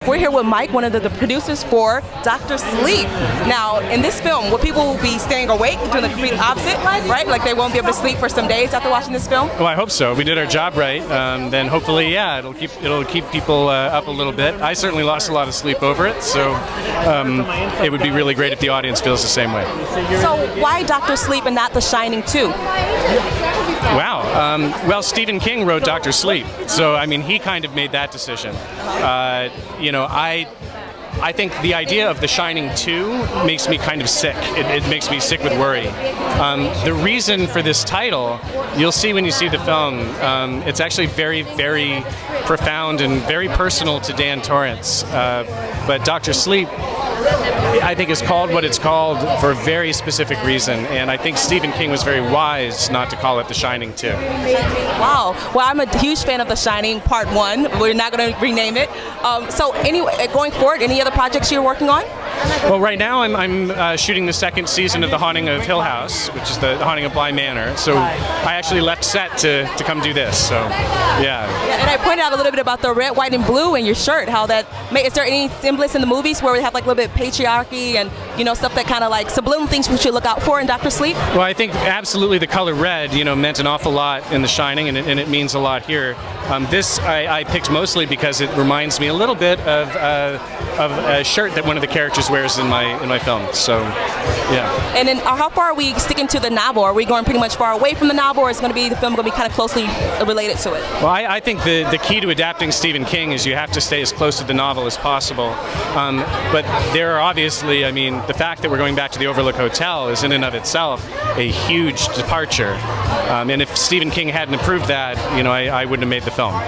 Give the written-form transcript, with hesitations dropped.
we're here with Mike, one of the producers for Dr. Sleep. Now, in this film, will people be staying awake, doing the complete opposite, right? Like they won't be able to sleep for some days after watching this film? Well, I hope so. If we did our job right, then hopefully, yeah, it'll keep people up a little bit. I certainly lost a lot of sleep over it, so it would be really great if the audience feels the same way. So why Dr. Sleep and not The Shining 2? Wow. Well, Stephen King wrote Dr. Sleep, so I mean, he kind of made that decision. I think the idea of The Shining 2 makes me kind of sick. It makes me sick with worry. The reason for this title, you'll see when you see the film, it's actually very, very profound and very personal to Dan Torrance. But Dr. Sleep, I think, is called what it's called for a very specific reason, and I think Stephen King was very wise not to call it The Shining 2. Wow. Well, I'm a huge fan of The Shining Part 1. We're not going to rename it. So anyway, going forward, any other projects you're working on? Well, right now I'm shooting the second season of The Haunting of Hill House, which is the Haunting of Bly Manor. So I actually left set to come do this. So, yeah. And I pointed out a little bit about the red, white, and blue in your shirt. How that is there any semblance in the movies where we have like a little bit of patriarchy and stuff that kind of like subliminal things we should look out for in Dr. Sleep? Well, I think absolutely the color red, meant an awful lot in The Shining, and it means a lot here. This I picked mostly because it reminds me a little bit of a shirt that one of the characters wears in my film. So, yeah. And then, how far are we sticking to the novel? Are we going pretty much far away from the novel, or is the film going to be kind of closely related to it? Well, I think the key to adapting Stephen King is you have to stay as close to the novel as possible. But there are obviously, the fact that we're going back to the Overlook Hotel is in and of itself a huge departure. And if Stephen King hadn't approved that, I wouldn't have made the film.